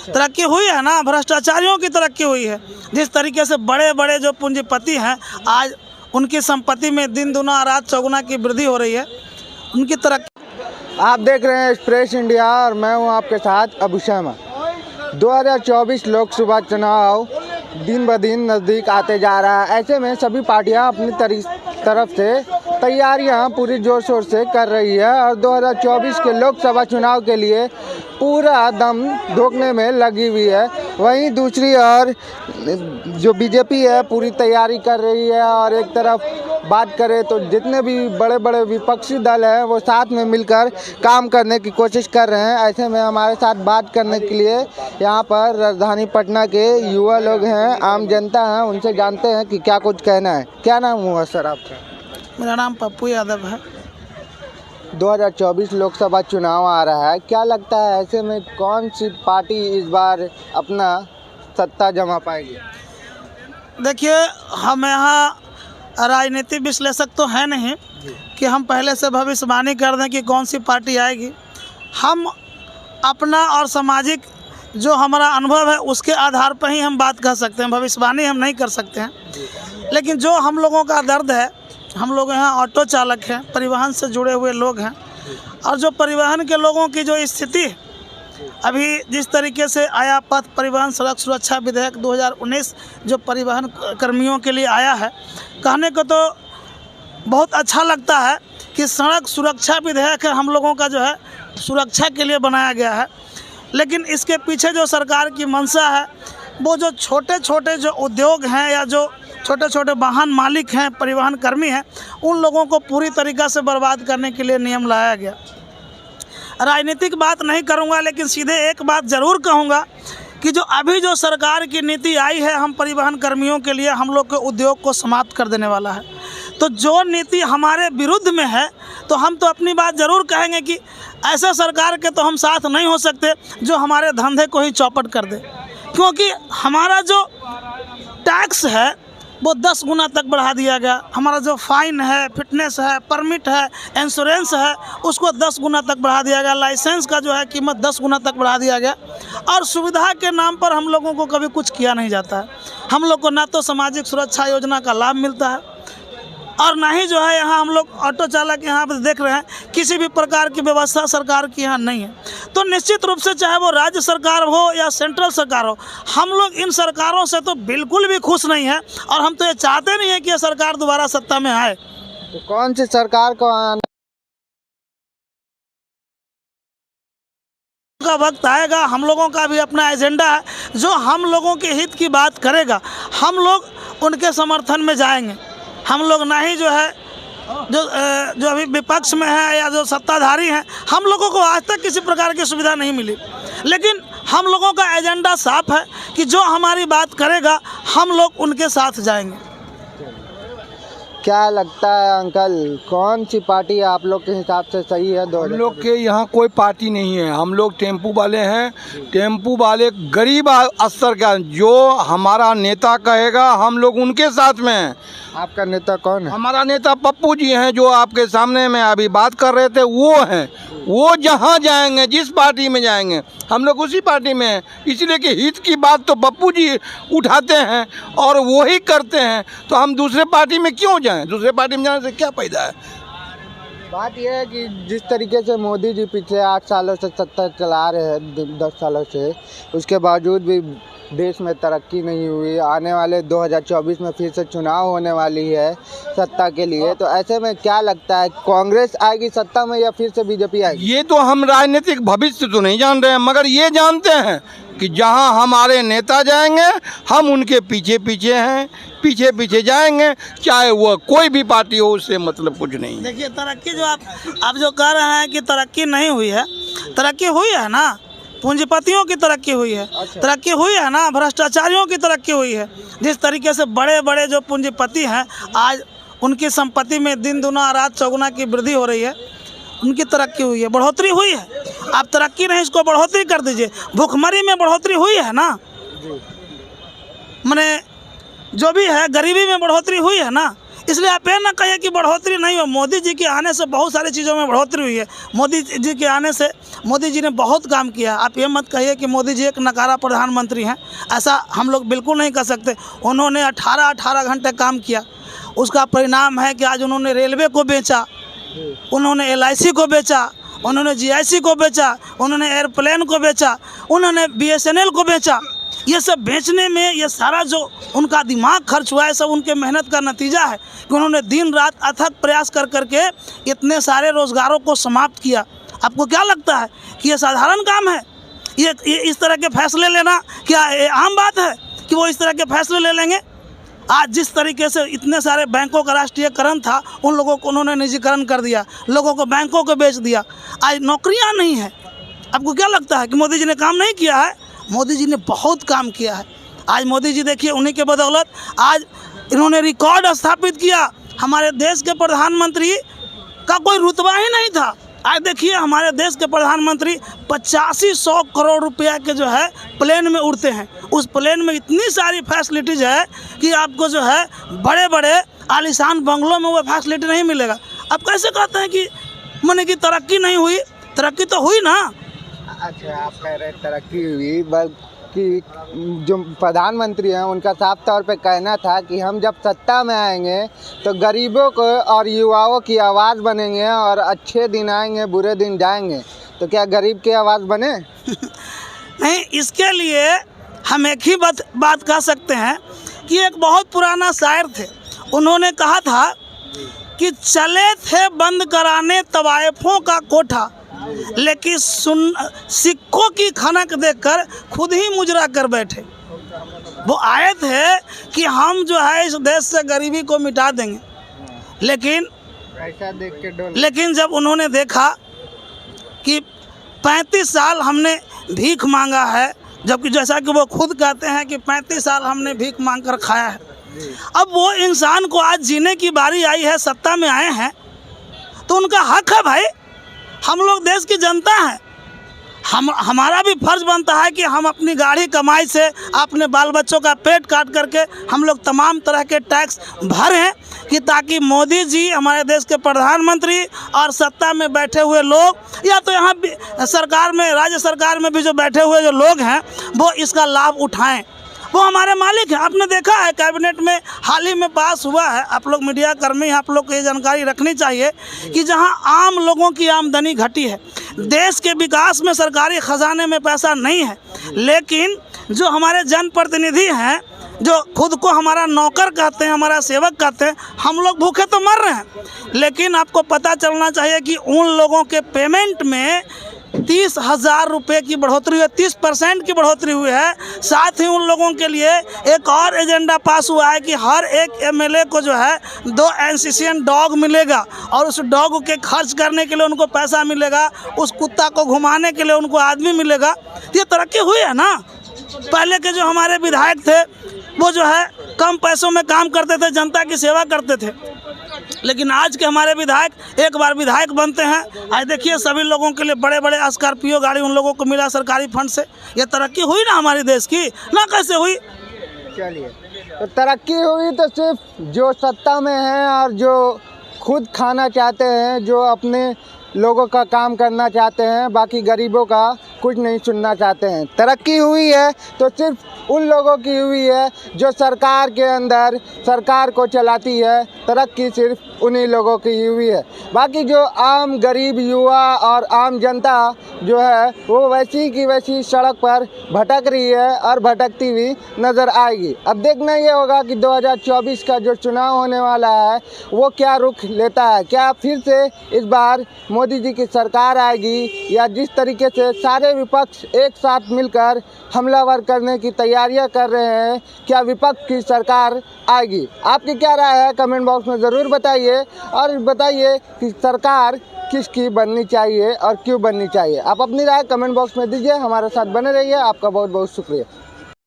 तरक्की हुई है ना, भ्रष्टाचारियों की तरक्की हुई है। जिस तरीके से बड़े बड़े जो पूंजीपति हैं आज उनकी संपत्ति में दिन दुना रात चौगुना की वृद्धि हो रही है, उनकी तरक्की। आप देख रहे हैं एक्सप्रेस इंडिया और मैं हूं आपके साथ अबू शर्मा। 2024 लोकसभा चुनाव दिन ब दिन नज़दीक आते जा रहा है। ऐसे में सभी पार्टियां अपनी तरफ से तैयारियां पूरी जोर शोर से कर रही है और 2024 के लोकसभा चुनाव के लिए पूरा दम धोखने में लगी हुई है। वहीं दूसरी ओर जो बीजेपी है पूरी तैयारी कर रही है और एक तरफ बात करें तो जितने भी बड़े बड़े विपक्षी दल हैं वो साथ में मिलकर काम करने की कोशिश कर रहे हैं। ऐसे में हमारे साथ बात करने के लिए यहाँ पर राजधानी पटना के युवा लोग हैं, आम जनता हैं, उनसे जानते हैं कि क्या कुछ कहना है। क्या नाम हुआ सर आपका? मेरा नाम पप्पू यादव है। 2024 लोकसभा चुनाव आ रहा है, क्या लगता है ऐसे में कौन सी पार्टी इस बार अपना सत्ता जमा पाएगी? देखिए, हम यहाँ राजनीतिक विश्लेषक तो है नहीं कि हम पहले से भविष्यवाणी कर दें कि कौन सी पार्टी आएगी। हम अपना और सामाजिक जो हमारा अनुभव है उसके आधार पर ही हम बात कर सकते हैं, भविष्यवाणी हम नहीं कर सकते हैं। लेकिन जो हम लोगों का दर्द है, हम लोग यहाँ ऑटो चालक हैं, परिवहन से जुड़े हुए लोग हैं, और जो परिवहन के लोगों की जो स्थिति है अभी जिस तरीके से आया पथ परिवहन सड़क सुरक्षा विधेयक 2019 जो परिवहन कर्मियों के लिए आया है, कहने को तो बहुत अच्छा लगता है कि सड़क सुरक्षा विधेयक है, हम लोगों का जो है सुरक्षा के लिए बनाया गया है। लेकिन इसके पीछे जो सरकार की मंशा है वो जो छोटे छोटे जो उद्योग हैं या जो छोटे छोटे वाहन मालिक हैं, परिवहन कर्मी हैं, उन लोगों को पूरी तरीक़ा से बर्बाद करने के लिए नियम लाया गया। राजनीतिक बात नहीं करूंगा, लेकिन सीधे एक बात ज़रूर कहूंगा कि जो अभी जो सरकार की नीति आई है हम परिवहन कर्मियों के लिए, हम लोग के उद्योग को समाप्त कर देने वाला है। तो जो नीति हमारे विरुद्ध में है तो हम तो अपनी बात ज़रूर कहेंगे कि ऐसा सरकार के तो हम साथ नहीं हो सकते जो हमारे धंधे को ही चौपट कर दे, क्योंकि हमारा जो टैक्स है वो 10 गुना तक बढ़ा दिया गया। हमारा जो फ़ाइन है, फिटनेस है, परमिट है, इंश्योरेंस है, उसको 10 गुना तक बढ़ा दिया गया। लाइसेंस का जो है कीमत 10 गुना तक बढ़ा दिया गया। और सुविधा के नाम पर हम लोगों को कभी कुछ किया नहीं जाता है। हम लोग को ना तो सामाजिक सुरक्षा योजना का लाभ मिलता है और ना ही जो है यहाँ हम लोग ऑटो चालक यहाँ पर देख रहे हैं किसी भी प्रकार की व्यवस्था सरकार की यहाँ नहीं है। तो निश्चित रूप से चाहे वो राज्य सरकार हो या सेंट्रल सरकार हो, हम लोग इन सरकारों से तो बिल्कुल भी खुश नहीं है और हम तो ये चाहते नहीं है कि ये सरकार दोबारा सत्ता में आए। तो कौन सी सरकार को आना का वक्त आएगा, हम लोगों का भी अपना एजेंडा है जो हम लोगों के हित की बात करेगा, हम लोग उनके समर्थन में जाएंगे। हम लोग ना ही जो है जो अभी विपक्ष में है या जो सत्ताधारी हैं, हम लोगों को आज तक किसी प्रकार की सुविधा नहीं मिली, लेकिन हम लोगों का एजेंडा साफ है कि जो हमारी बात करेगा हम लोग उनके साथ जाएंगे। क्या लगता है अंकल, कौन सी पार्टी आप लोग के हिसाब से सही है? हम लोग के यहाँ कोई पार्टी नहीं है, हम लोग टेम्पू वाले हैं। टेम्पू वाले गरीब स्तर का, जो हमारा नेता कहेगा हम लोग उनके साथ में हैं। आपका नेता कौन है? हमारा नेता पप्पू जी हैं, जो आपके सामने में अभी बात कर रहे थे, वो हैं। वो जहाँ जाएंगे, जिस पार्टी में जाएंगे, हम लोग उसी पार्टी में हैं। इसलिए कि हित की बात तो पप्पू जी उठाते हैं और वो ही करते हैं, तो हम दूसरे पार्टी में क्यों जाएं? दूसरे पार्टी में जाने से क्या फ़ायदा है? बात यह है कि जिस तरीके से मोदी जी पिछले 8 सालों से सत्ता चला रहे हैं, 10 सालों से, उसके बावजूद भी देश में तरक्की नहीं हुई। आने वाले 2024 में फिर से चुनाव होने वाली है सत्ता के लिए, तो ऐसे में क्या लगता है कांग्रेस आएगी सत्ता में या फिर से बीजेपी आएगी? ये तो हम राजनीतिक भविष्य तो नहीं जान रहे हैं, मगर ये जानते हैं कि जहां हमारे नेता जाएंगे हम उनके पीछे पीछे हैं, पीछे पीछे जाएंगे, चाहे वो कोई भी पार्टी हो, उससे मतलब कुछ नहीं। देखिए, तरक्की जो आप जो कह रहे हैं कि तरक्की नहीं हुई है, तरक्की हुई है ना, पूंजीपतियों की तरक्की हुई है। अच्छा। तरक्की हुई है ना, भ्रष्टाचारियों की तरक्की हुई है। जिस तरीके से बड़े बड़े जो पूंजीपति हैं आज उनकी संपत्ति में दिन दुना रात चौगुना की वृद्धि हो रही है, उनकी तरक्की हुई है, बढ़ोतरी हुई है। आप तरक्की नहीं, इसको बढ़ोतरी कर दीजिए। भुखमरी में बढ़ोतरी हुई है ना, माने जो भी है गरीबी में बढ़ोतरी हुई है ना, इसलिए आप ये ना कहिए कि बढ़ोतरी नहीं हो। मोदी जी के आने से बहुत सारी चीज़ों में बढ़ोतरी हुई है। मोदी जी के आने से मोदी जी ने बहुत काम किया। आप ये मत कहिए कि मोदी जी एक नकारा प्रधानमंत्री हैं, ऐसा हम लोग बिल्कुल नहीं कह सकते। उन्होंने 18 घंटे काम किया, उसका परिणाम है कि आज उन्होंने रेलवे को बेचा, उन्होंने LIC को बेचा, उन्होंने GIC को बेचा, उन्होंने एयरप्लेन को बेचा, उन्होंने BSNL को बेचा। ये सब बेचने में ये सारा जो उनका दिमाग खर्च हुआ है सब उनके मेहनत का नतीजा है कि उन्होंने दिन रात अथक प्रयास कर करके इतने सारे रोज़गारों को समाप्त किया। आपको क्या लगता है कि ये साधारण काम है? ये इस तरह के फैसले लेना क्या ये आम बात है कि वो इस तरह के फैसले ले लेंगे? आज जिस तरीके से इतने सारे बैंकों का राष्ट्रीयकरण था, उन लोगों को उन्होंने निजीकरण कर दिया, लोगों को बैंकों को बेच दिया। आज नौकरियां नहीं है। आपको क्या लगता है कि मोदी जी ने काम नहीं किया है? मोदी जी ने बहुत काम किया है। आज मोदी जी देखिए, उन्हीं के बदौलत आज इन्होंने रिकॉर्ड स्थापित किया। हमारे देश के प्रधानमंत्री का कोई रुतबा ही नहीं था। आज देखिए हमारे देश के प्रधानमंत्री 8500 करोड़ रुपया के जो है प्लेन में उड़ते हैं। उस प्लेन में इतनी सारी फैसिलिटीज़ है कि आपको जो है बड़े बड़े आलीशान बंगलों में वो फैसिलिटी नहीं मिलेगा। आप कैसे कहते हैं कि माने कि तरक्की नहीं हुई? तरक्की तो हुई ना। अच्छा, आप कह रहे तरक्की हुई, बल्कि जो प्रधानमंत्री हैं उनका साफ तौर पे कहना था कि हम जब सत्ता में आएंगे तो गरीबों को और युवाओं की आवाज़ बनेंगे और अच्छे दिन आएंगे बुरे दिन जाएंगे। तो क्या गरीब की आवाज़ बने? नहीं, इसके लिए हम एक ही बात कह सकते हैं कि एक बहुत पुराना शायर थे, उन्होंने कहा था कि चले थे बंद कराने तवाइफों का कोठा, लेकिन सिक्कों की खनक देखकर खुद ही मुजरा कर बैठे। वो आए थे कि हम जो है इस देश से गरीबी को मिटा देंगे, लेकिन जब उन्होंने देखा कि 35 साल हमने भीख मांगा है, जबकि जैसा कि वो खुद कहते हैं कि 35 साल हमने भीख मांग कर खाया है, अब वो इंसान को आज जीने की बारी आई है, सत्ता में आए हैं, तो उनका हक है भाई। हम लोग देश की जनता हैं, हमारा भी फर्ज बनता है कि हम अपनी गाढ़ी कमाई से अपने बाल बच्चों का पेट काट करके हम लोग तमाम तरह के टैक्स भरें कि ताकि मोदी जी हमारे देश के प्रधानमंत्री और सत्ता में बैठे हुए लोग या तो यहाँ सरकार में राज्य सरकार में भी जो बैठे हुए जो लोग हैं वो इसका लाभ उठाएं। वो हमारे मालिक हैं। आपने देखा है कैबिनेट में हाल ही में पास हुआ है, आप लोग मीडिया कर्मी आप लोग को ये जानकारी रखनी चाहिए कि जहां आम लोगों की आमदनी घटी है, देश के विकास में सरकारी खजाने में पैसा नहीं है, लेकिन जो हमारे जनप्रतिनिधि हैं जो खुद को हमारा नौकर कहते हैं, हमारा सेवक कहते हैं, हम लोग भूखे तो मर रहे हैं। लेकिन आपको पता चलना चाहिए कि उन लोगों के पेमेंट में 30,000 रुपये की बढ़ोतरी हुई है, 30% की बढ़ोतरी हुई है। साथ ही उन लोगों के लिए एक और एजेंडा पास हुआ है कि हर एक MLA को जो है 2 NCCN डॉग मिलेगा और उस डॉग के खर्च करने के लिए उनको पैसा मिलेगा, उस कुत्ता को घुमाने के लिए उनको आदमी मिलेगा। ये तरक्की हुई है ना। पहले के जो हमारे विधायक थे वो जो है कम पैसों में काम करते थे, जनता की सेवा करते थे, लेकिन आज के हमारे विधायक एक बार विधायक बनते हैं, आज देखिए सभी लोगों के लिए बड़े बड़े स्कॉर्पियो गाड़ी उन लोगों को मिला सरकारी फंड से। ये तरक्की हुई ना हमारे देश की, ना कैसे हुई? चलिए, तो तरक्की हुई तो सिर्फ जो सत्ता में हैं और जो खुद खाना चाहते हैं, जो अपने लोगों का काम करना चाहते हैं, बाकी गरीबों का कुछ नहीं सुनना चाहते हैं। तरक्की हुई है तो सिर्फ उन लोगों की हुई है जो सरकार के अंदर सरकार को चलाती है। तरक्की सिर्फ उन्हीं लोगों की हुई है। बाकी जो आम गरीब युवा और आम जनता जो है वो वैसी की वैसी सड़क पर भटक रही है और भटकती हुई नज़र आएगी। अब देखना ये होगा कि 2024 का जो चुनाव होने वाला है वो क्या रुख लेता है। क्या फिर से इस बार मोदी जी की सरकार आएगी या जिस तरीके से सारे विपक्ष एक साथ मिलकर हमलावर करने की तैयारियां कर रहे हैं, क्या विपक्ष की सरकार आएगी? आपकी क्या राय है कमेंट बॉक्स में ज़रूर बताइए और बताइए कि सरकार किसकी बननी चाहिए और क्यों बननी चाहिए। आप अपनी राय कमेंट बॉक्स में दीजिए, हमारे साथ बने रहिए। आपका बहुत बहुत शुक्रिया।